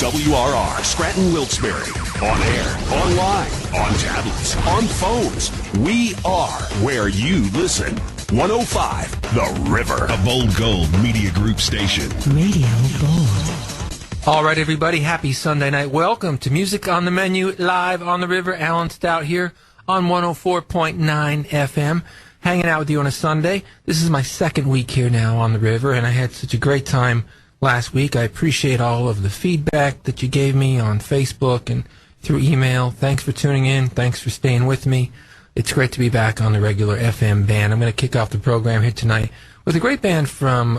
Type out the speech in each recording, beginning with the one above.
WRR, Scranton, Wilkes-Barre. On air, online, on tablets, on phones. We are where you listen. 105 The River. A Bold Gold Media Group station. Radio Bold. All right, everybody. Happy Sunday night. Welcome to Music on the Menu, live on the river. Alan Stout here on 104.9 FM. Hanging out with you on a Sunday. This is my second week here now on the river, and I had such a great time last week. I appreciate all of the feedback that you gave me on Facebook and through email. Thanks for tuning in. Thanks for staying with me. It's great to be back on the regular FM band. I'm going to kick off the program here tonight with a great band from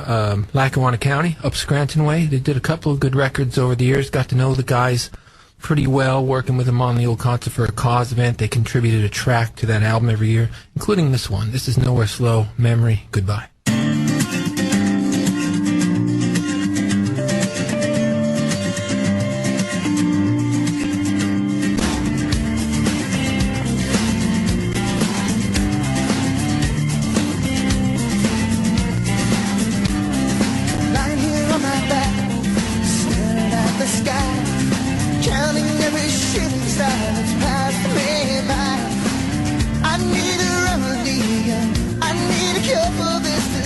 Lackawanna County, up Scranton way. They did a couple of good records over the years. Got to know the guys pretty well, working with them on the old Concert for a Cause event. They contributed a track to that album every year, including this one. This is Nowhere Slow, Memory, Goodbye. I need a remedy, I need a cure for this.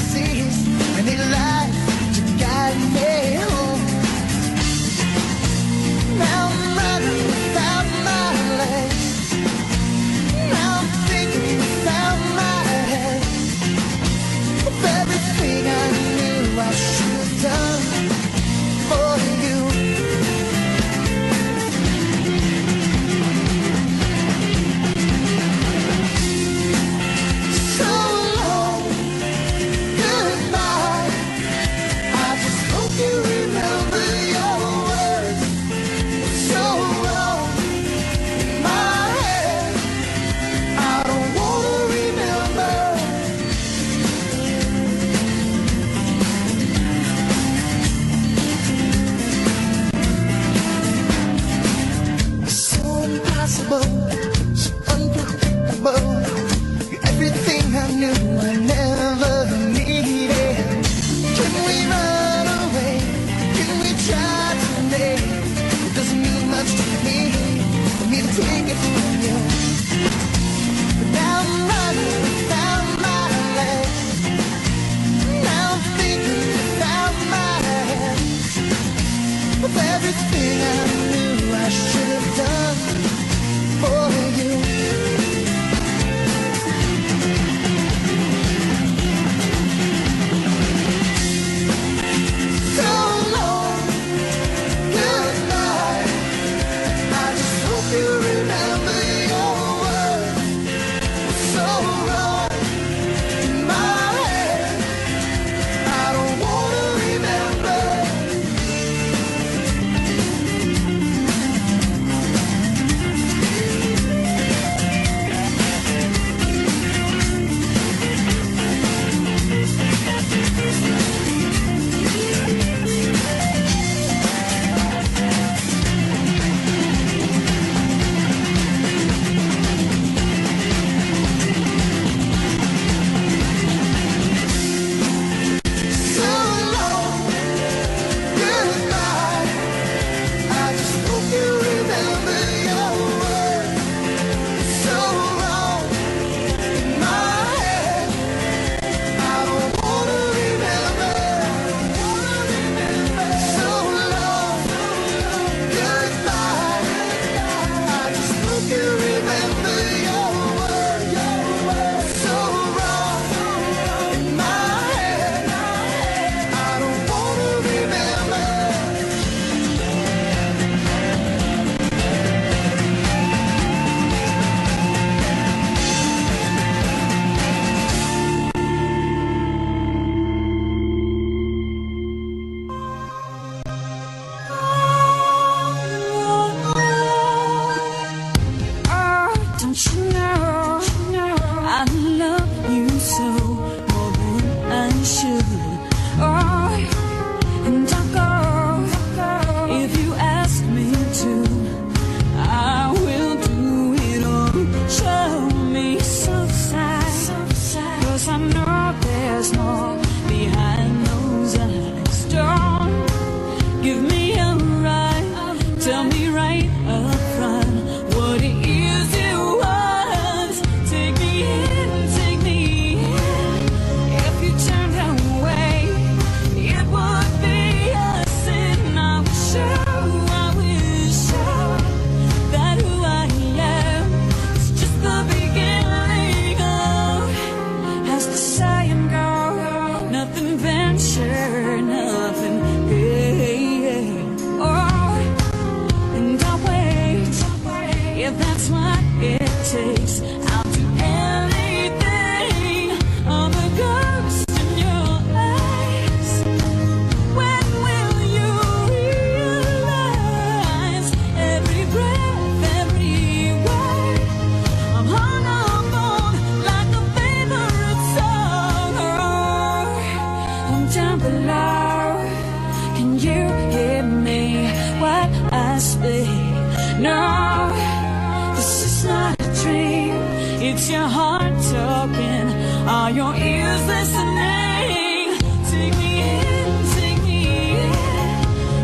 makes your heart open. Are your ears listening? Take me in, take me in.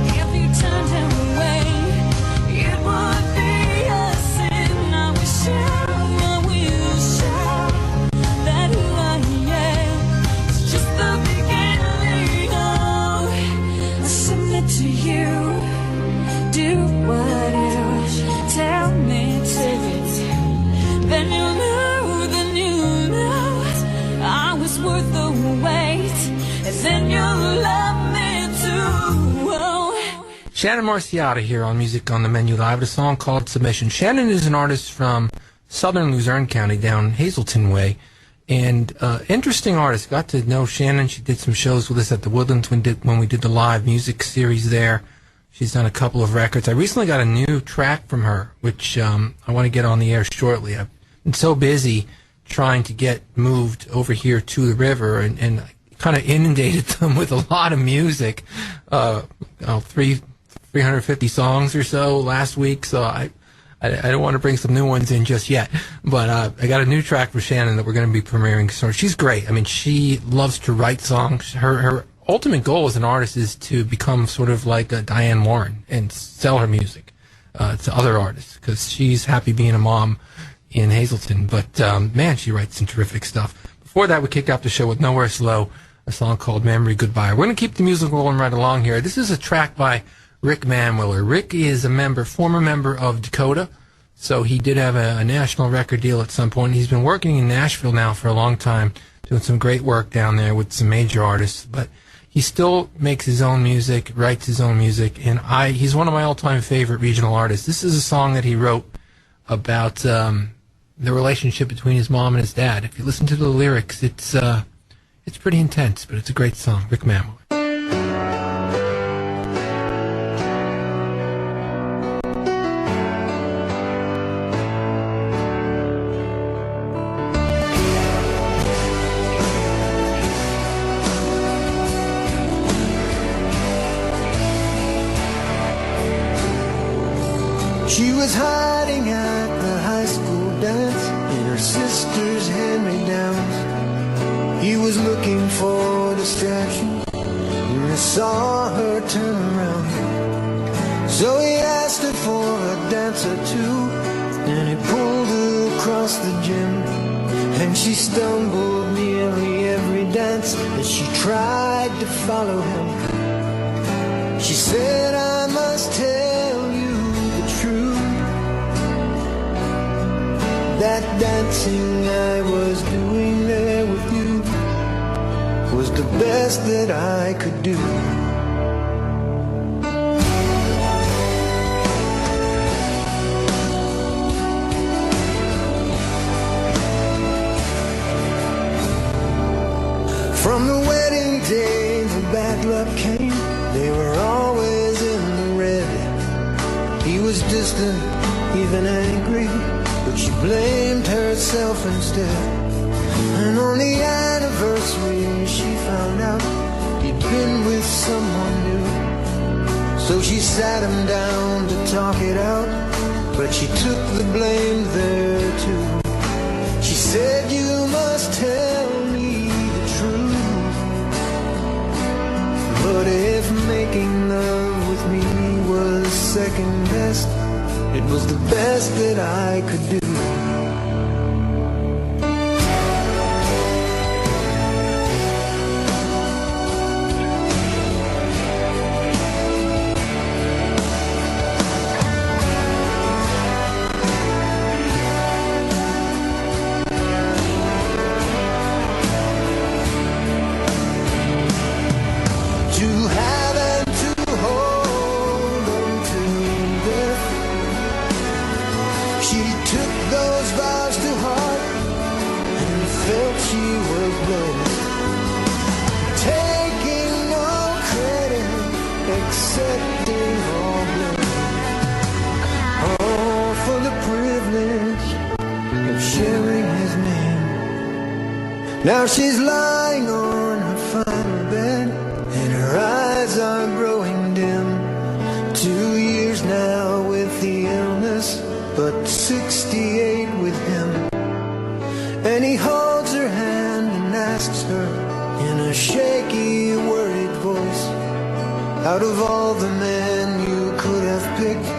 If you turned him away, it would be a sin. I will share that who I am is just the beginning. Oh, I submit to you. Do what you tell me to. Then you know I was worth the wait, and then you'll love me too. Oh. Shannon Marsyada here on Music on the Menu Live, a song called Submission. Shannon is an artist from southern Luzerne County down Hazleton Way, and interesting artist. Got to know Shannon. She did some shows with us at the Woodlands when we did the live music series there. She's done a couple of records. I recently got a new track from her, which I want to get on the air shortly. I've been so busy trying to get moved over here to the river, and I kind of inundated them with a lot of music, 350 songs or so last week, so I don't want to bring some new ones in just yet, but I got a new track for Shannon that we're going to be premiering. So she's great. I mean, she loves to write songs. Her ultimate goal as an artist is to become sort of like a Diane Warren and sell her music to other artists, because she's happy being a mom in Hazleton. But man, she writes some terrific stuff. Before that, we kicked off the show with Nowhere Slow, a song called Memory Goodbye. We're going to keep the music rolling right along here. This is a track by Rick Manwiller. Rick is a former member of Dakota, so he did have a national record deal at some point. He's been working in Nashville now for a long time, doing some great work down there with some major artists, but he still makes his own music, writes his own music, and he's one of my all-time favorite regional artists. This is a song that he wrote about the relationship between his mom and his dad. If you listen to the lyrics, it's pretty intense, but it's a great song. Rick Manwiller. She was hiding at the high school dance in her sister's hand-me-downs. He was looking for distraction when he saw her turn around. So he asked her for a dance or two, and he pulled her across the gym. And she stumbled nearly every dance as she tried to follow him. She said, I must tell you the truth. That dancing I was doing there with you was the best that I could do. From the wedding day, the bad luck came. They were always in the red. He was distant, even angry, but she blamed herself instead. And on the anniversary she found out he'd been with someone new. So she sat him down to talk it out, but she took the blame there too. She said, you must tell me the truth. But if making love with me was second best, it was the best that I could do. Now she's lying on her final bed, and her eyes are growing dim. 2 years now with the illness, but 68 with him. asks her in a shaky, worried voice, out of all the men you could have picked,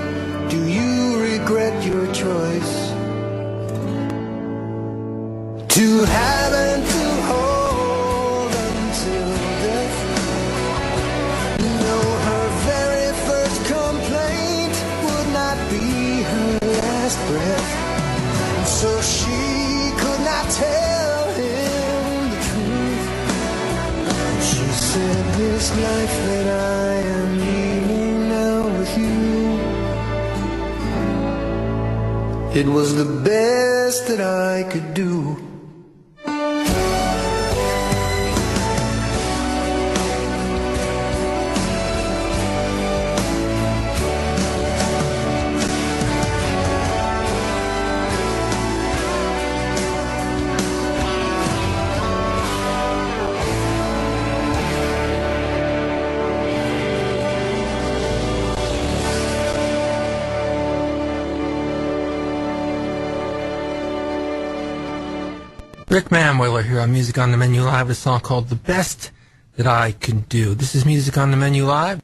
do you regret your choice? To have and to hold until death. No, her very first complaint would not be her last breath. So she could not tell him the truth. She said, this life that I am leading now with you, it was the best that I could do. Rick Manwiller here on Music on the Menu Live, a song called The Best That I Could Do. This is Music on the Menu Live.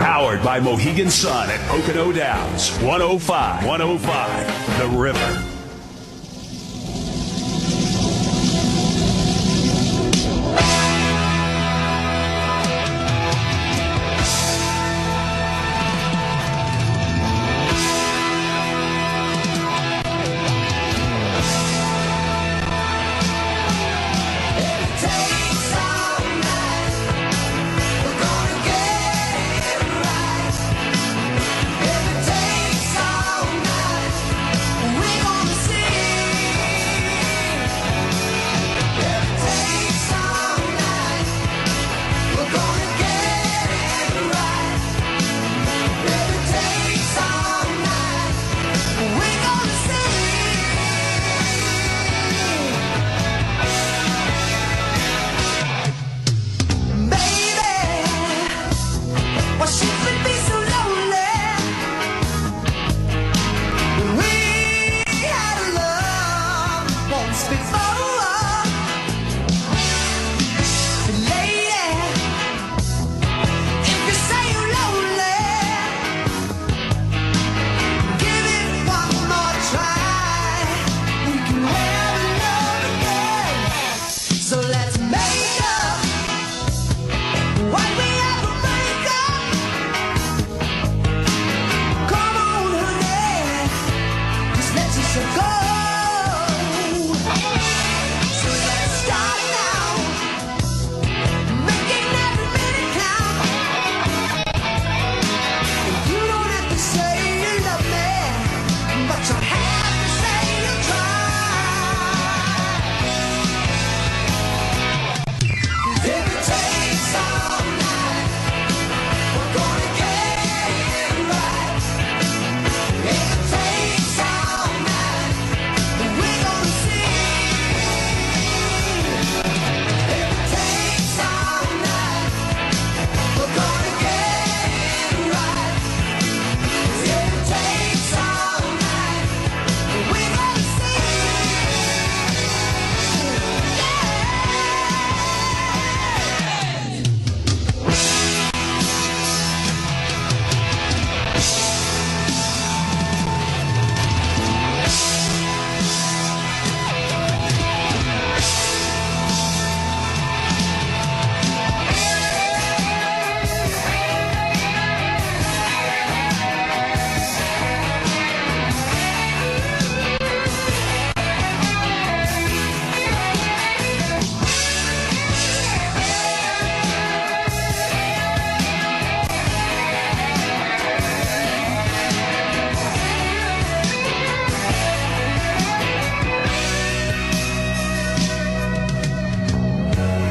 Powered by Mohegan Sun at Pocono Downs. 105, The River.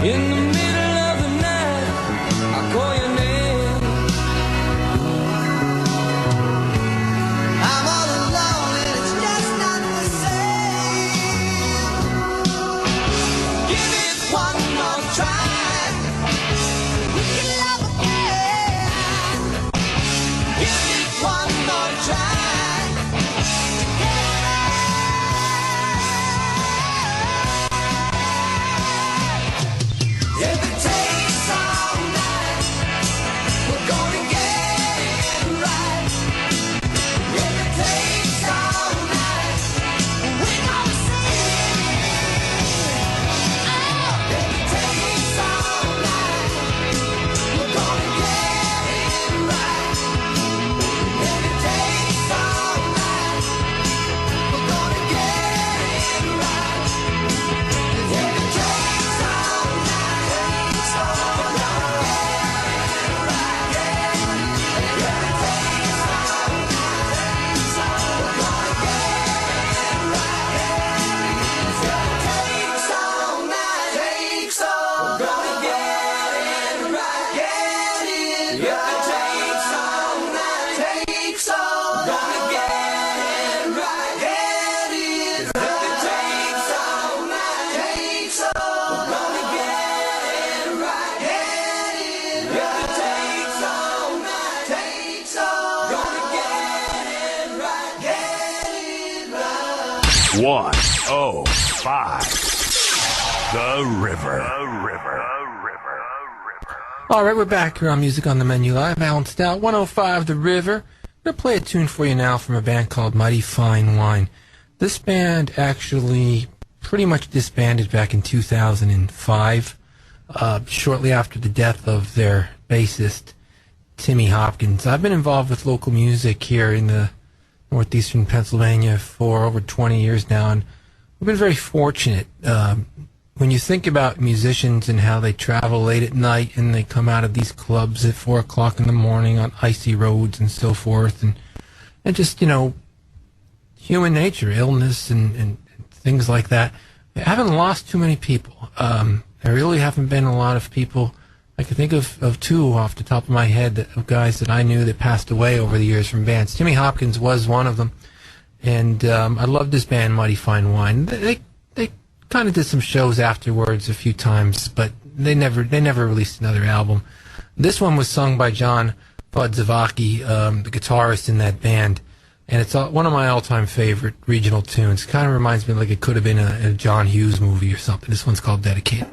In the middle of the night, I call your name. I'm all alone and it's just not the same. Give it one more try. We can love again. Give it one more try. Together. 105. The River. All right, we're back here on Music on the Menu Live. Alan Stout, 105 The River. I'm going to play a tune for you now from a band called Mighty Fine Wine. This band actually pretty much disbanded back in 2005, shortly after the death of their bassist, Timmy Hopkins. I've been involved with local music here in the northeastern Pennsylvania for over 20 years now, and we've been very fortunate. When you think about musicians and how they travel late at night and they come out of these clubs at 4 o'clock in the morning on icy roads and so forth, and just, you know, human nature, illness and things like that, I haven't lost too many people. There really haven't been a lot of people. I can think of two off the top of my head of guys that I knew that passed away over the years from bands. Timmy Hopkins was one of them, and I loved this band, Mighty Fine Wine. They kind of did some shows afterwards a few times, but they never released another album. This one was sung by John Podzavaki, the guitarist in that band, and it's one of my all-time favorite regional tunes. Kind of reminds me like it could have been a John Hughes movie or something. This one's called Dedicated.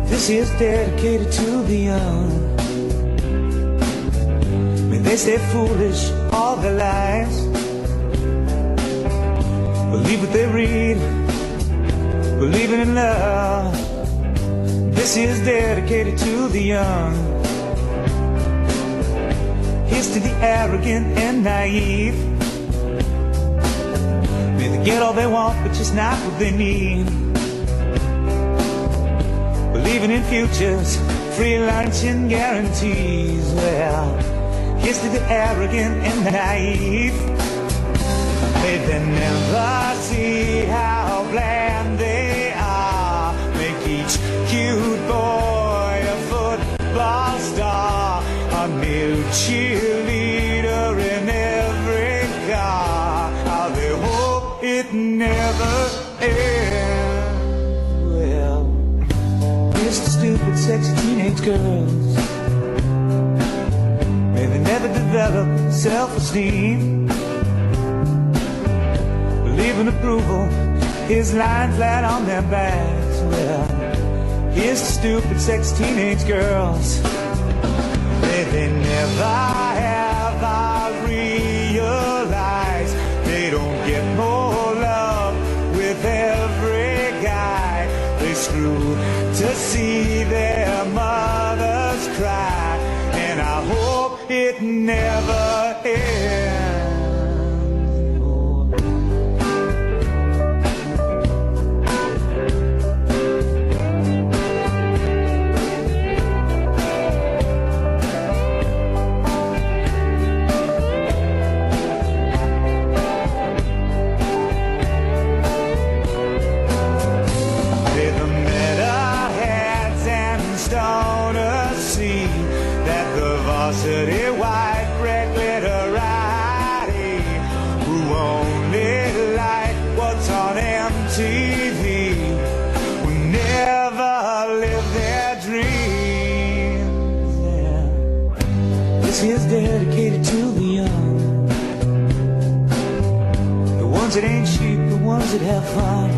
This is dedicated to the young. May they stay foolish all their lives, believe what they read, believing in love. This is dedicated to the young. Here's to the arrogant and naive. May they get all they want, but just not what they need. Believing in futures, free lunch and guarantees. Well, here's to the arrogant and naive. May they never see how bland they are. Make each cute boy a football star, a male cheerleader in every car. How they hope it never ends. Well, here's to stupid, sexy teenage girls. May they never develop self-esteem. Believe in approval, here's lying flat on their backs. Well, here's to stupid, sexy teenage girls. May they never ever realize they don't get more love with every guy. They screw to see their mothers cry, and I hope it never ends. Varsity white bread glitterati, who only like what's on MTV, who never live their dreams. Yeah. This is dedicated to the young, the ones that ain't cheap, the ones that have fun.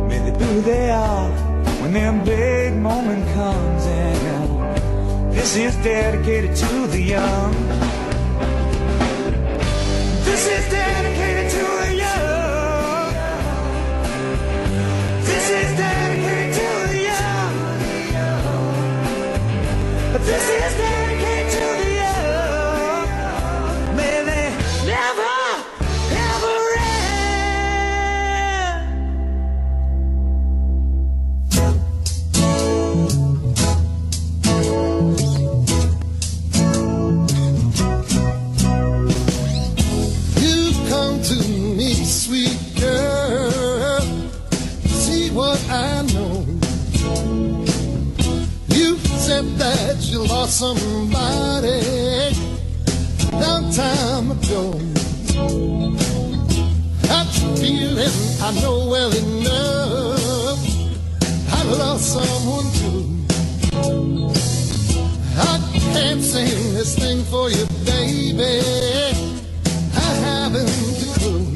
May they be who they are when their big moment comes. And this is dedicated to the young. This is dedicated to the young. This is dedicated to the young. This is dedicated to the young. May they never, ever that you lost somebody long time ago. That feeling I know well enough. I lost someone too. I can't sing this thing for you, baby. I haven't a clue.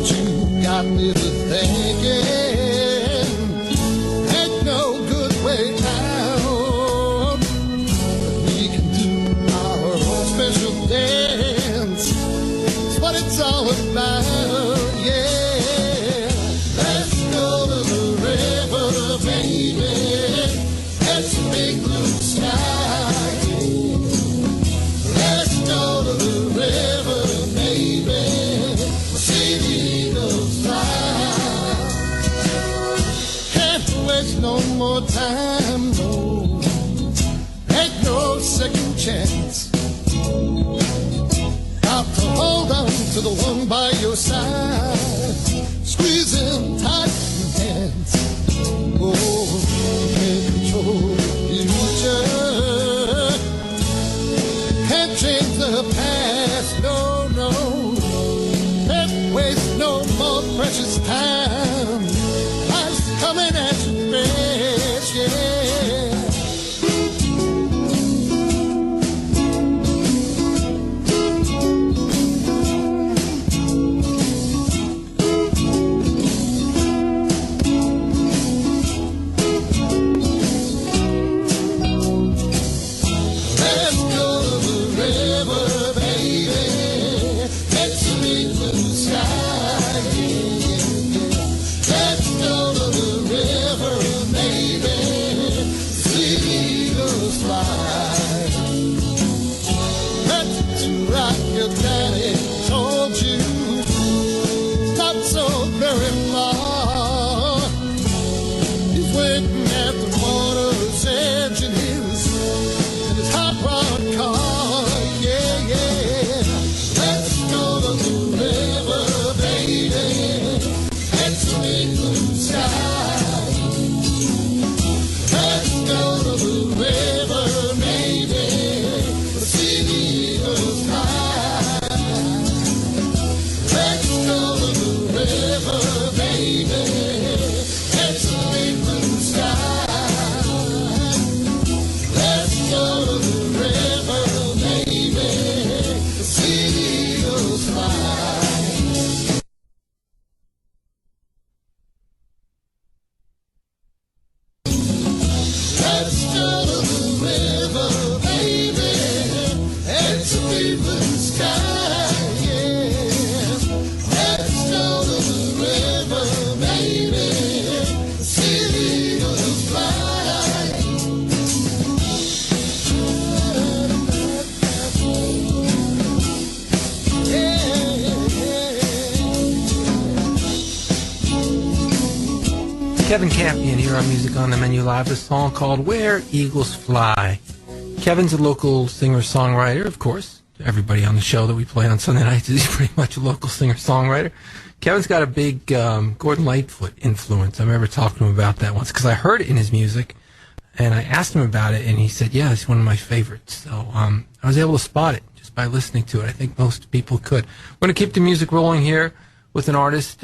You got me to thinking, ain't no good way out. We can do our own special dance. It's what it's all about, yeah. Let's go to the river, baby. It's a big blue sky. Let's go to the river, baby. See the eagles fly. Can't waste no more time, no. Ain't no second chance. Got to hold on to the one by your side. Squeeze him tight and dance. Oh, can't control the future. Can't change the past, no, no. Can't waste no more precious time. Life's coming at you fast, yeah. Kevin Campion here on Music on the Menu Live, a song called Where Eagles Fly. Kevin's a local singer-songwriter, of course. Everybody on the show that we play on Sunday nights is pretty much a local singer-songwriter. Kevin's got a big Gordon Lightfoot influence. I remember talking to him about that once because I heard it in his music, and I asked him about it, and he said, yeah, it's one of my favorites. So I was able to spot it just by listening to it. I think most people could. We're going to keep the music rolling here with an artist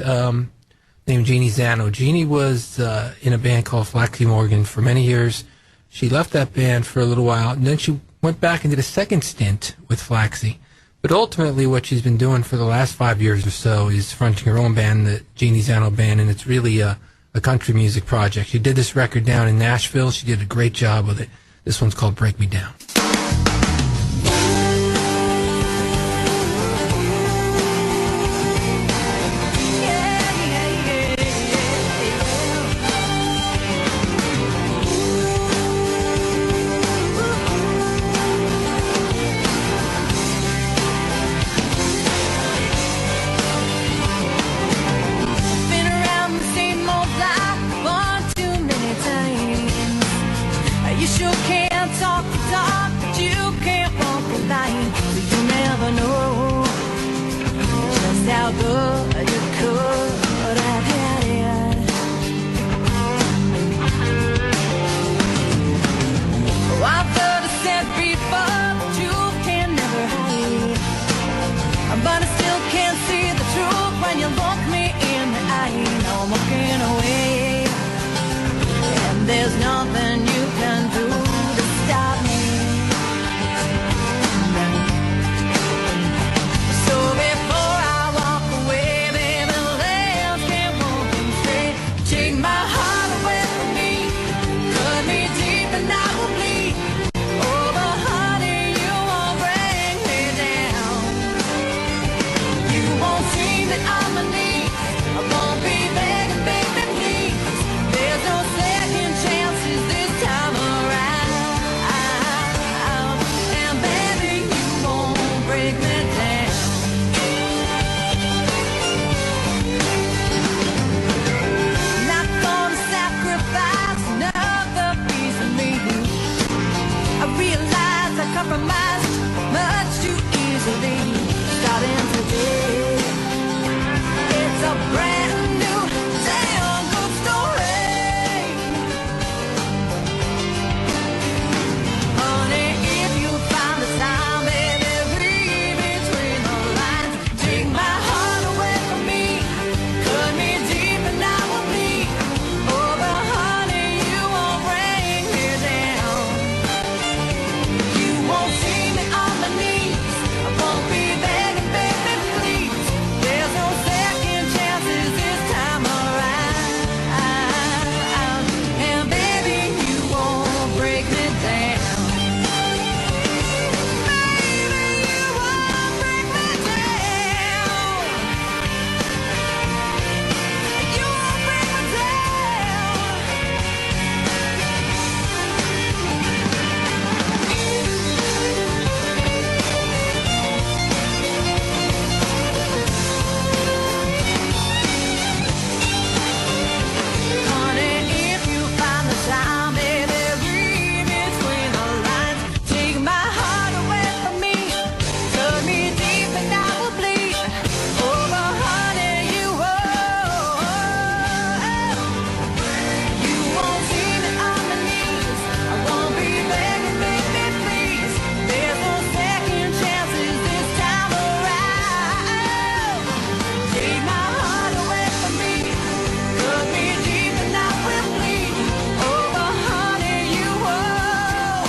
named Jeanne Zano. Jeanne was in a band called Flaxie Morgan for many years. She left that band for a little while, and then she went back and did a second stint with Flaxie. But ultimately, what she's been doing for the last 5 years or so is fronting her own band, the Jeanne Zano Band, and it's really a country music project. She did this record down in Nashville. She did a great job with it. This one's called Break Me Down. But I still can't see the truth when you look me in the eye. Now I'm walking away. There's nothing you can do to stop me. So before I walk away, baby, let's get walking straight. Take my heart away from me, cut me deep and I will bleed. Oh, but honey, you won't break me down. You won't see me on my knees. I won't be begging, baby, please. There's no second chances this time around. And baby, you won't break me down. Not gonna sacrifice another piece of me. I realize I compromised much too easily. Starting today, it's a brand new damn good story. Honey, if you find the time, baby, read between the lines. Take my heart away from me, cut me deep and I will bleed. Oh, but honey, you won't bring me down. You won't see me on my knees. I won't be begging, baby, please. There's no second chances this time around. And baby, you won't break me down. Baby, you won't break me down. You won't break me Honey, if you find the time, baby, read between the lines. Take my heart away from me, cut me deep and I will bleed. Oh, but honey, you won't see me on my knees. I won't be begging, baby, please. There's no second chances this time around. Take my heart away from me, cut me deep and I will bleed. Oh, but honey, you won't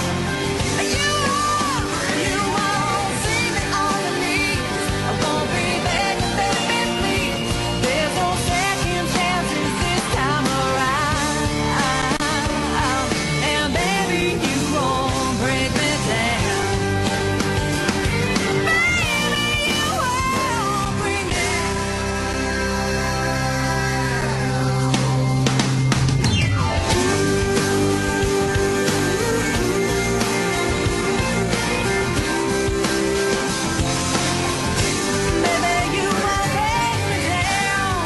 see me on my knees. I won't be begging, baby, please. There's no second chances this time around. And baby, you won't break me down. Baby, you won't bring me Baby, you won't break me down.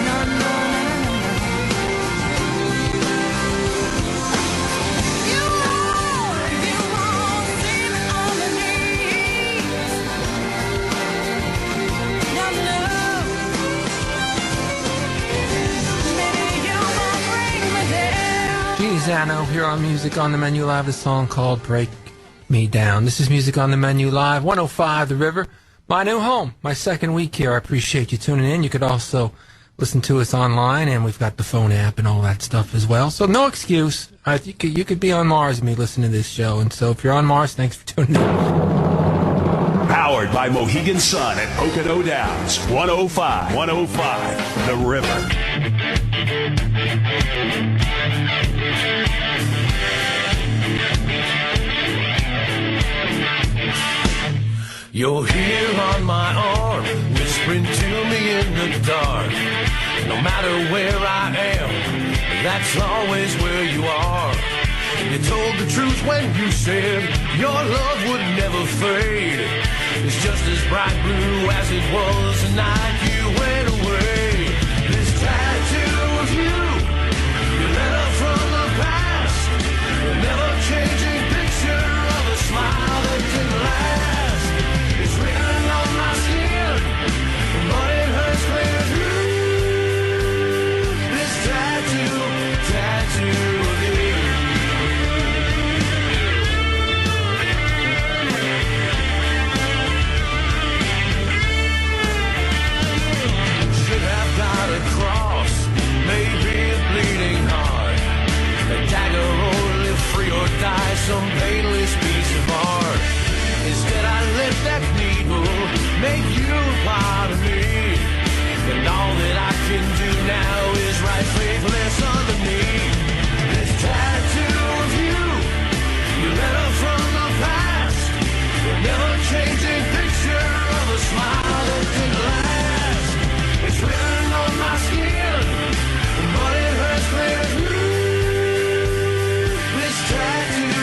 No, no, no, no, no. You won't see me on my knees. No, no. Baby, you won't break me down. Jeanne Zano here on Music on the Menu Live, a song called Break Me Down. This is Music on the Menu Live, 105 The River, my new home, my second week here. I appreciate you tuning in. You could also listen to us online, and we've got the phone app and all that stuff as well. So no excuse. You could be on Mars and me listening to this show. And so if you're on Mars, thanks for tuning in. Powered by Mohegan Sun at Pocono Downs. 105. The River. You're here on my arm, whispering to me in the dark. No matter where I am, that's always where you are. You told the truth when you said your love would never fade. It's just as bright blue as it was the night you went away. This tattoo of you, your letter from the past, a never-changing picture of a smile that didn't last. It's written on my skin, but it hurts clear through. This tattoo of you. Should some painless piece of art. Instead I let that needle make you a part of me. And all that I can do now is write faithless underneath this tattoo of you. Your letter from the past, a never-changing picture of a smile that can last. It's written on my skin, but it hurts clear through. This tattoo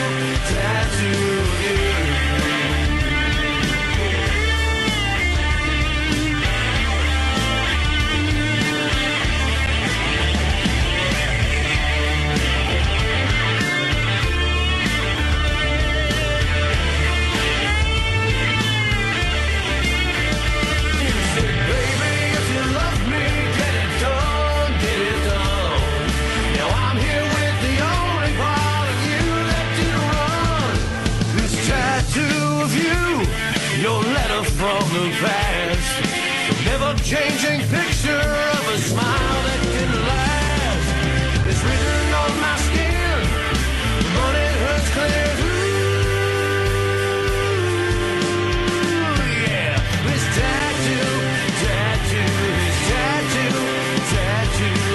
of you. Your letter from the past, a never-changing picture of a smile that can last. It's written on my skin, but it hurts clear through. Yeah, this tattoo, this tattoo,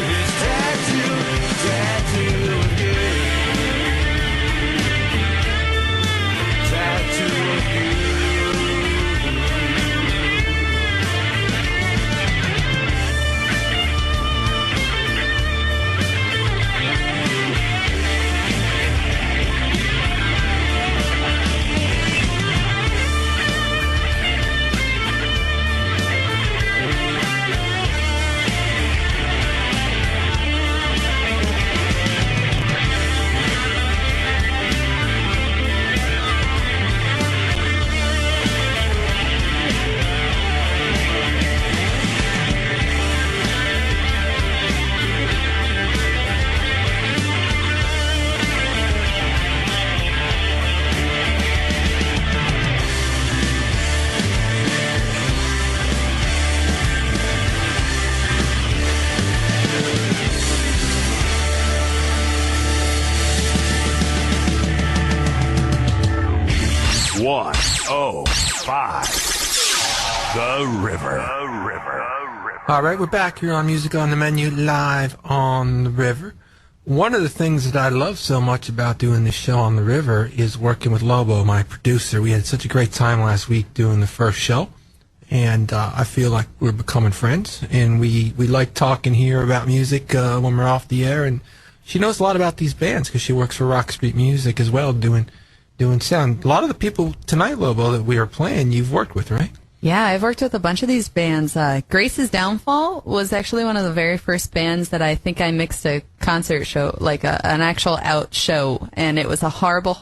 this tattoo of you. Tattoo of you. The River. All right, we're back here on Music on the Menu, live on the river. One of the things that I love so much about doing this show on the river is working with Lobo, my producer. We had such a great time last week doing the first show, and I feel like we're becoming friends, and we like talking here about music when we're off the air, and she knows a lot about these bands because she works for Rock Street Music as well, doing sound. A lot of the people tonight, Lobo, that we are playing, you've worked with, right? Yeah, I've worked with a bunch of these bands. Grace's Downfall was actually one of the very first bands that I think I mixed a concert show, like an actual out show, and it was a horrible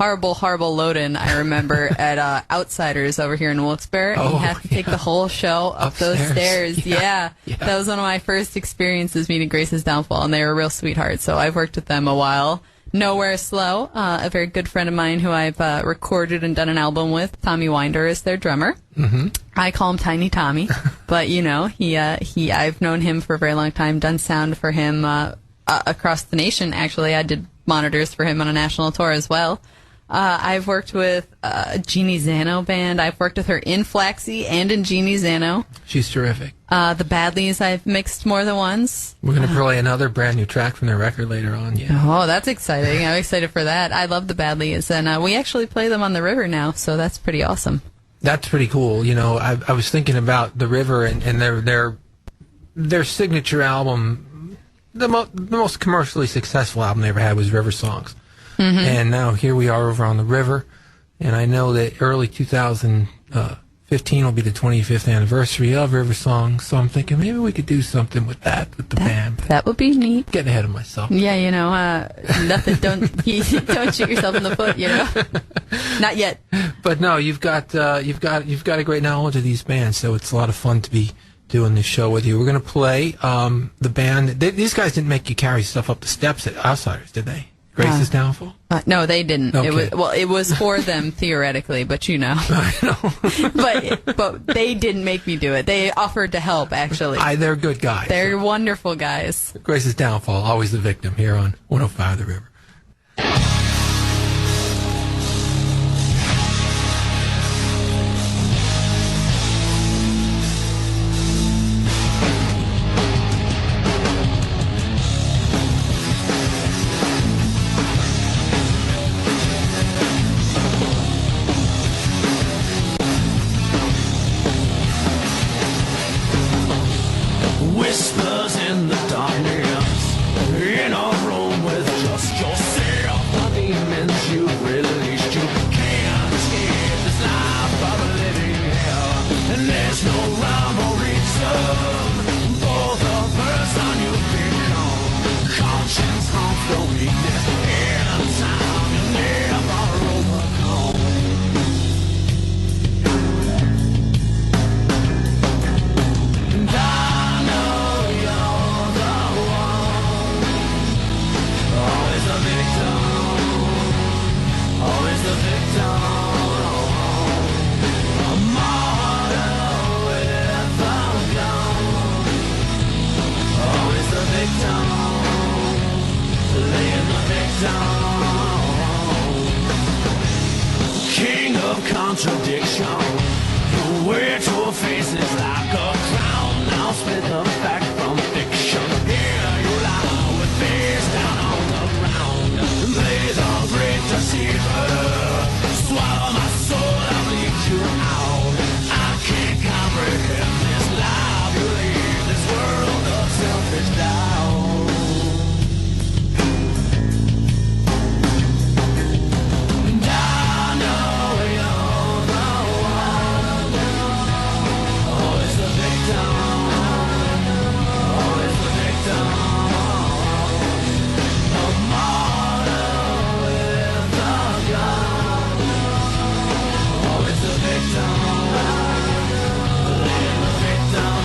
load-in, I remember, at Outsiders over here in Wilkes-Barre. Oh, you have to take the whole show up those stairs. Yeah. That was one of my first experiences meeting Grace's Downfall, and they were real sweethearts, so I've worked with them a while. Nowhere Slow, a very good friend of mine who I've recorded and done an album with. Tommy Winder is their drummer. Mm-hmm. I call him Tiny Tommy, but you know, I've known him for a very long time, done sound for him across the nation. Actually, I did monitors for him on a national tour as well. I've worked with Jeanne Zano band. I've worked with her in Flaxie and in Jeanne Zano. She's terrific. The Badlees I've mixed more than once. We're going to play another brand new track from their record later on. Yeah. Oh, that's exciting. I'm excited for that. I love the Badlees, and we actually play them on the river now, so that's pretty awesome. That's pretty cool. You know, I was thinking about the river and their signature album. The most commercially successful album they ever had was River Songs. Mm-hmm. And now here we are over on the river, and I know that early 2015 will be the 25th anniversary of River Songs, so I'm thinking maybe we could do something with the band. That would be neat. Getting ahead of myself. Yeah, you know, nothing. Don't shoot yourself in the foot. You know, not yet. But no, you've got a great knowledge of these bands, so it's a lot of fun to be doing this show with you. We're going to play the band. These guys didn't make you carry stuff up the steps at Outsiders, did they? Grace's Downfall? No, they didn't. Okay. It was for them theoretically, but you know. I know. but they didn't make me do it. They offered to help, actually. They're good guys. They're wonderful guys. Grace's Downfall, always the victim here on 105 The River. the weakness in a time you never overcome. And I know you're the one, always the victim, always the victim. A martyr with a gun, always the victim, laying the victim. King of contradiction, the way to a face is like a crown. Now split the fact from fiction. Here you lie with face down on the ground. Blaze of great deceiver, swallow my soul, I'll bleed you out. I can't comprehend this life you lead, this world of selfish doubt. And I know you're the one, always the victim, always the victim. A martyr with a gun, always the victim, laying the victim.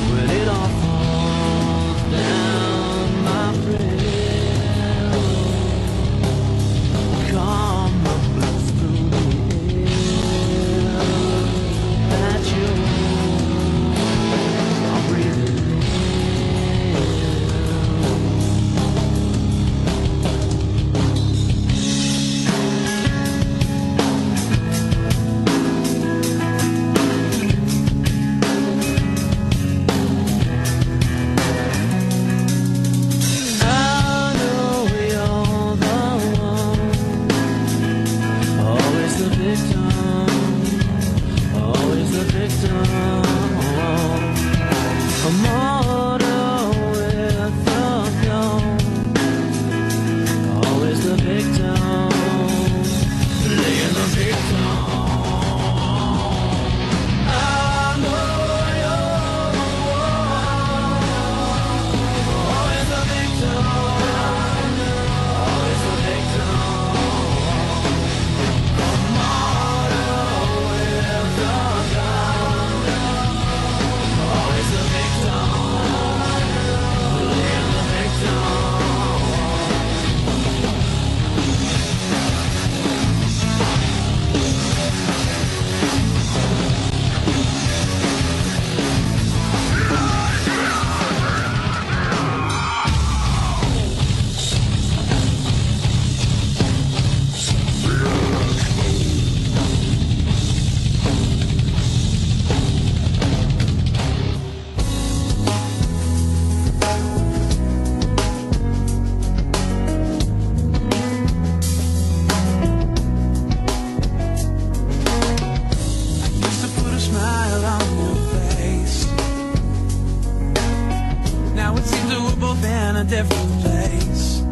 When it all falls down, my friend, come the blues through the air that you are breathing I know you're the one, always the victim, always the victim. A martyr with a gun, always the victim, laying the victim. I know you're the one, always the victim, always the victim. A martyr with a gun, always the victim, laying the victim. Used to put a smile on your face. Now it seems that we're both in a different place.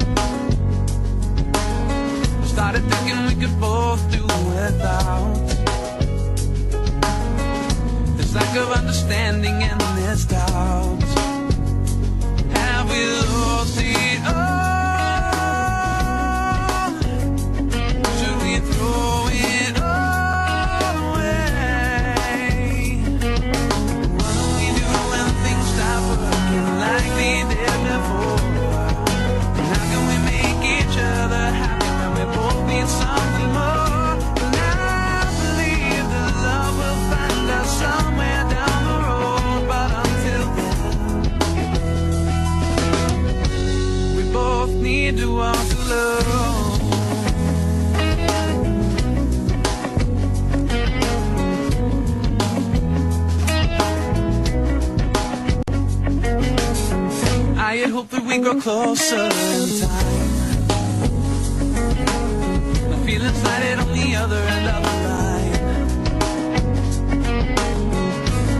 Started thinking we could both do without this lack of understanding and this doubt. Have we lost it all? Should we throw it all away? What do we do when things stop working like they did before? And how can we make each other happy when we both need something more? And I believe that love will find us somewhere down the road. But until then, we both need to walk alone. I had hoped that we'd grow closer in time. feeling slighted on the other end of the line.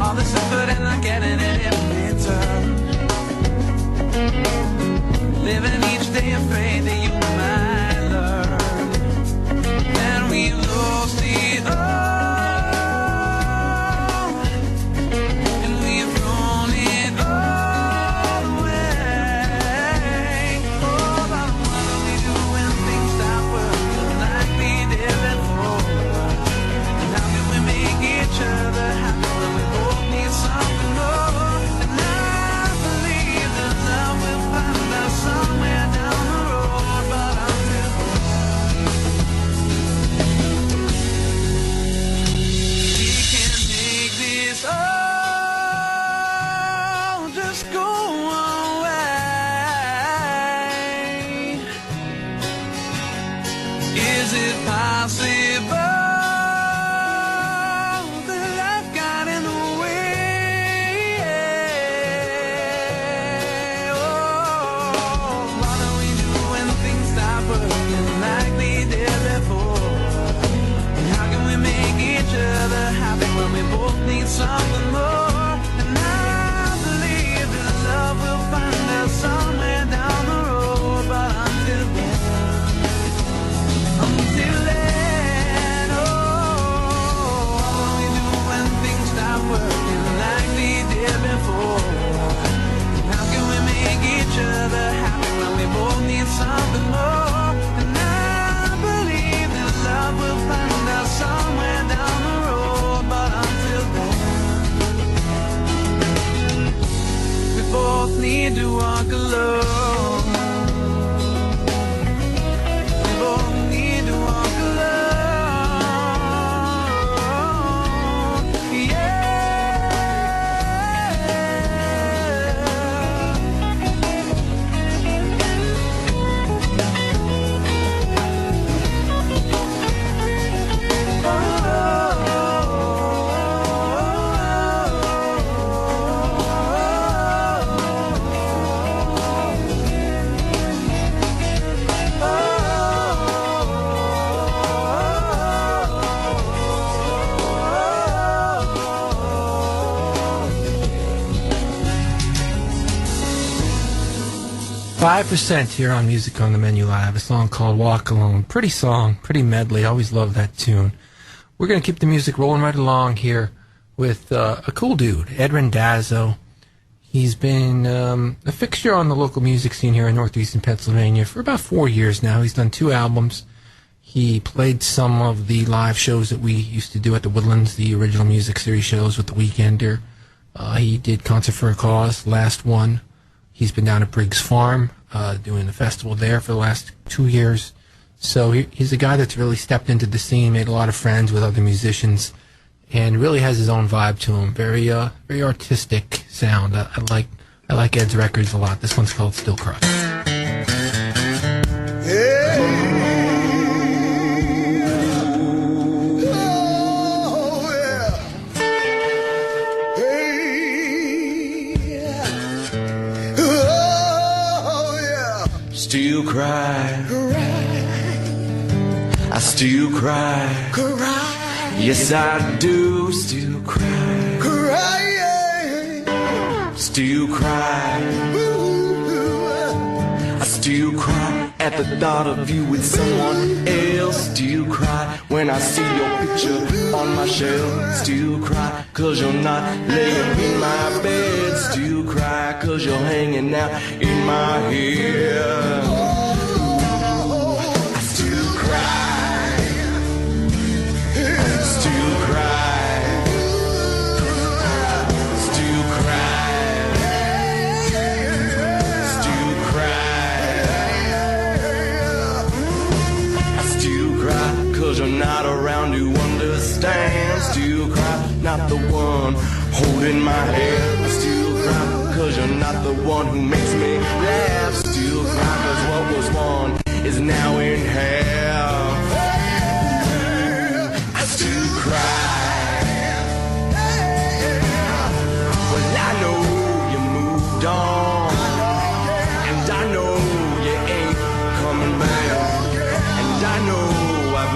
All this effort and not getting it in return. Living each day afraid that you might learn. And we lost the all, and we've thrown it all away. Oh, but what do we do when things stop working like we did before? And how can we make each other happy when we both need something more? And I believe that love will find us somewhere down the road, but until we can make this all just go away. Is it possible that life got in the way? Oh, what do we do when things stop working like we did before? And how can we make each other happy when we both need something more? And I believe that love will find us somewhere down the road, but until then, oh, what will we do when things stop working like we did before? How can we make each other happy when we both need something more? And I believe that love will find us somewhere down the road, but until then, we both need to walk alone. We both need to walk alone. Yeah. 5% here on Music on the Menu Live, a song called Walk Alone. Pretty song, pretty medley. Always love that tune. We're going to keep the music rolling right along here with a cool dude, Ed Randazzo. He's been a fixture on the local music scene here in northeastern Pennsylvania for about 4 years now. He's done 2 albums. He played some of the live shows that we used to do at the Woodlands, the original music series shows with the Weekender. He did Concert for a Cause, last one. He's been down at Briggs Farm doing the festival there for the last 2 years. So he's a guy that's really stepped into the scene, made a lot of friends with other musicians, and really has his own vibe to him. Very artistic sound. I like Ed's records a lot. This one's called Still Cry. Still cry, I still cry, yes I do still cry, still cry, I still cry at the thought of you with someone else, still cry when I see your picture on my shelf, still cry cause you're not laying in my bed, still cry cause you're hanging out in my head. I still cry, still cry, still cry, still cry, I still cry cause you're not around to understand, still cry, not the one holding my hand, still cry cause you're not the one who makes me laugh, still cry cause what was won is now in half. I still cry. Well, I know you moved on, and I know you ain't coming back, and I know I've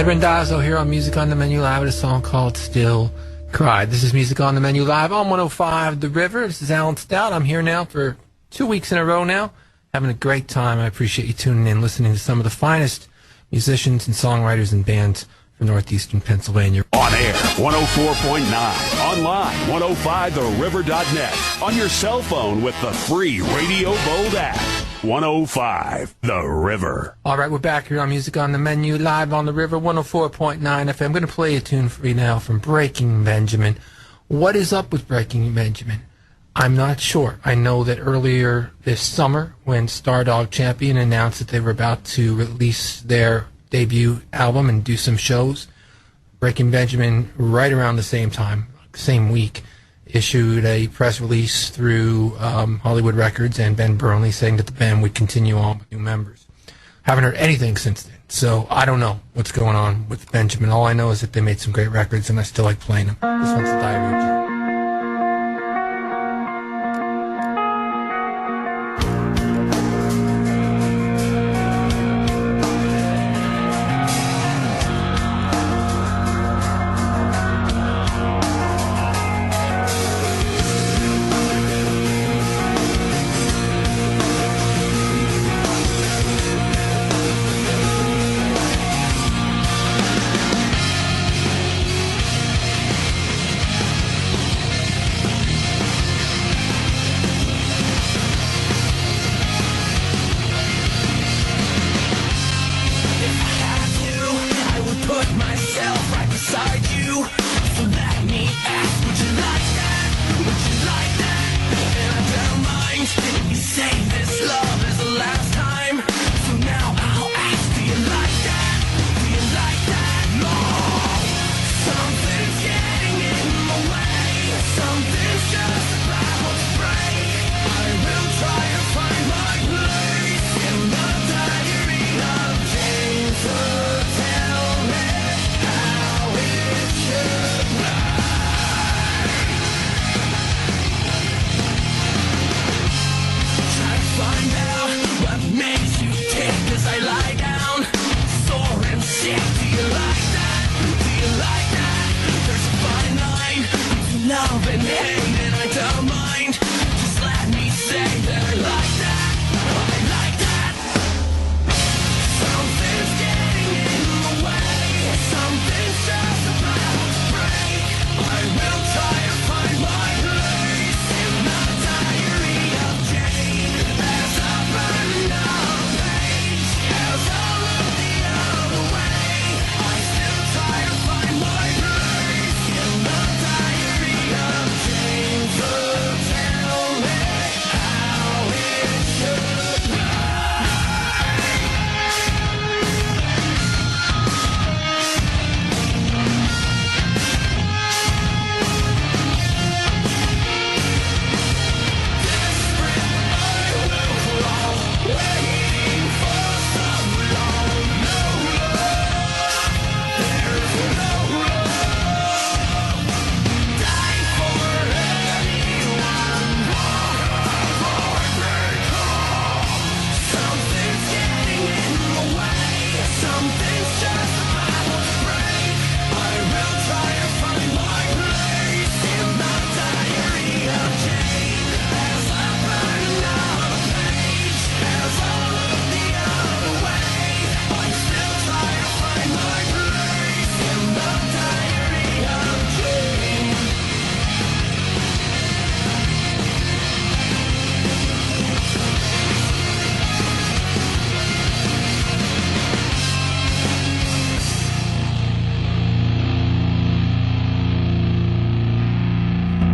Randazzo here on Music on the Menu Live with a song called Still Cry. This is Music on the Menu Live on 105 The River. This is Alan Stout. I'm here now for 2 weeks in a row now, having a great time. I appreciate you tuning in, listening to some of the finest musicians and songwriters and bands from northeastern Pennsylvania. On air, 104.9. Online, 105theriver.net. On your cell phone with the free Radio Bold app. 105 The River. All right, we're back here on Music on the Menu, live on the River, 104.9 FM. I'm going to play a tune for you now from Breaking Benjamin. What is up with Breaking Benjamin? I'm not sure. I know that earlier this summer, when Stardog Campion announced that they were about to release their debut album and do some shows, Breaking Benjamin, right around the same time, same week, issued a press release through Hollywood Records and Ben Burnley saying that the band would continue on with new members. Haven't heard anything since then, so I don't know what's going on with Benjamin. All I know is that they made some great records, and I still like playing them. This one's the Diary of Jeanne.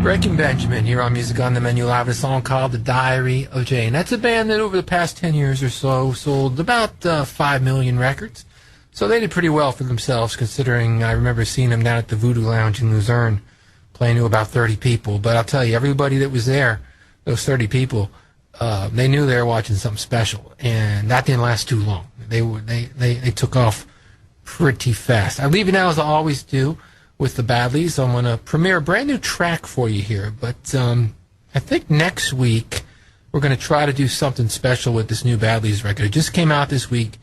Breaking Benjamin here on Music on the Menu Live, a song called The Diary of Jeanne. That's a band that over the past 10 years or so sold about 5 million records. So they did pretty well for themselves, considering I remember seeing them down at the Voodoo Lounge in Luzerne, playing to about 30 people. But I'll tell you, everybody that was there, those 30 people, they knew they were watching something special, and that didn't last too long. They took off pretty fast. I leave you now, as I always do, with the Badlees. I'm going to premiere a brand new track for you here, but I think next week we're going to try to do something special with this new Badlees record. It just came out this week.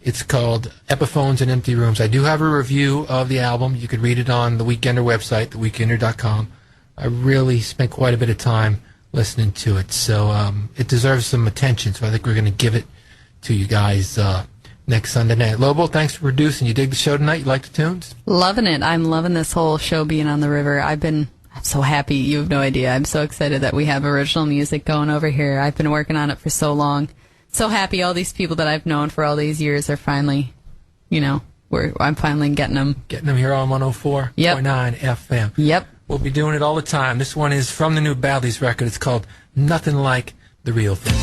It's called Epiphones and Empty Rooms. I do have a review of the album. You can read it on the Weekender website, theweekender.com. I really spent quite a bit of time listening to it, so it deserves some attention, so I think we're going to give it to you guys next Sunday night. Lobo, thanks for producing. You dig the show tonight? You like the tunes? Loving it. I'm loving this whole show being on the river. I'm so happy. You have no idea. I'm so excited that we have original music going over here. I've been working on it for so long. So happy all these people that I've known for all these years are finally, I'm finally getting them. Getting them here on 104.9 FM. Yep. We'll be doing it all the time. This one is from the new Badlees record. It's called Nothing Like the Real Thing.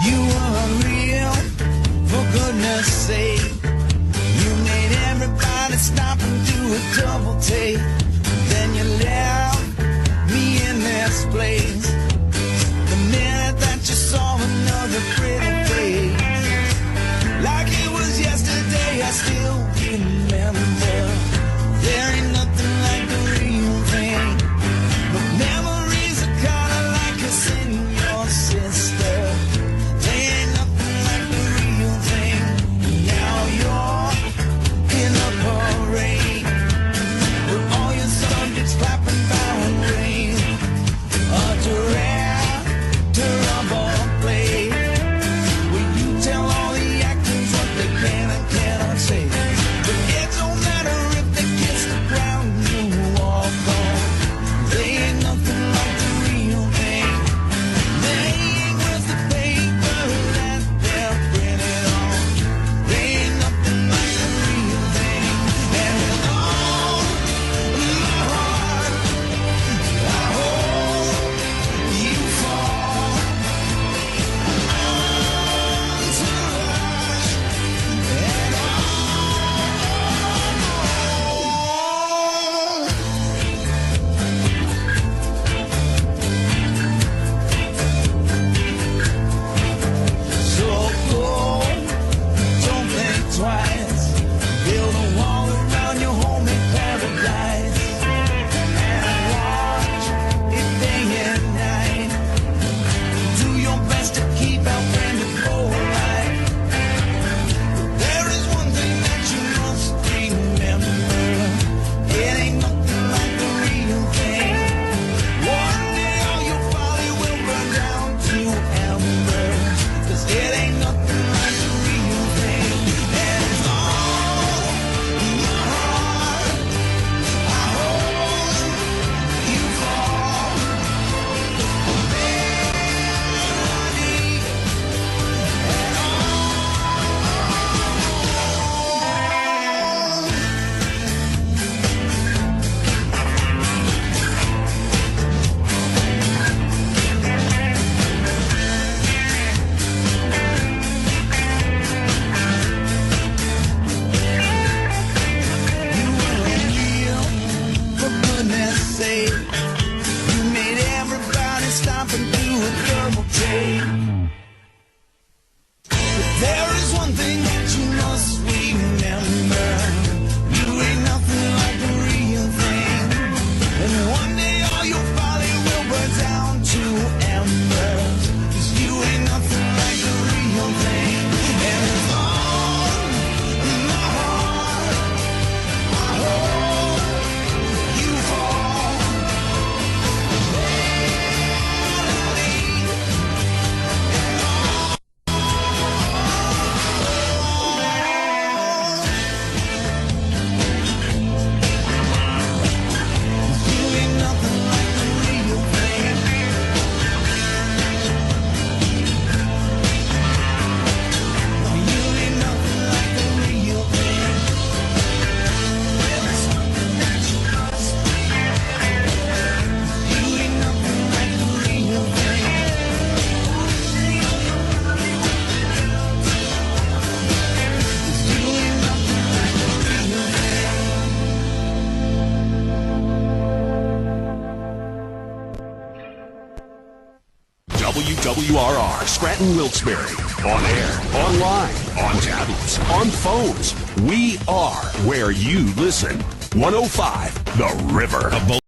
You are real, for goodness sake. You made everybody stop and do a double take. Then you left me in this place. The minute that you saw another pretty face, like it was yesterday, I still remember. There ain't nothing like the real thing. But memories are kinda like a sin, your sister. They ain't nothing like the real thing. Now you're in a parade with all your subjects clapping bound rain. A director of a play where you tell all the actors what they can and cannot say. But it don't matter if they kiss the ground and you walk on. They ain't nothing like the real thing. They ain't worth the paper that they're printed on. They ain't nothing like the real thing. And with all my heart, I hope you fall onto us. And so go, don't think twice. Build a wall around your homemade paradise and watch it day and night. Do your best to keep our friend alive. There is one thing that you must remember. It ain't nothing like the real thing. One day all your folly will burn down to embers. 'Cause it ain't nothing like the real thing. And it's all in my heart. I hope you fall. Melody and you were real, for goodness sake. You made everybody stop and do a double take. But there is one thing that you must remember. You ain't nothing like the real thing. And one day all your folly will burn down to embers. 'Cause you ain't nothing like the real thing. And it's all in my heart. I hope you fall. You ain't nothing like the real thing. You ain't nothing like the real thing. There's something that you must remember. You ain't nothing like the real thing. You ain't nothing like the real thing. WWRR, Scranton, Wilkes-Barre. On air, online, on tablets, on phones. We are where you listen. 105, The River.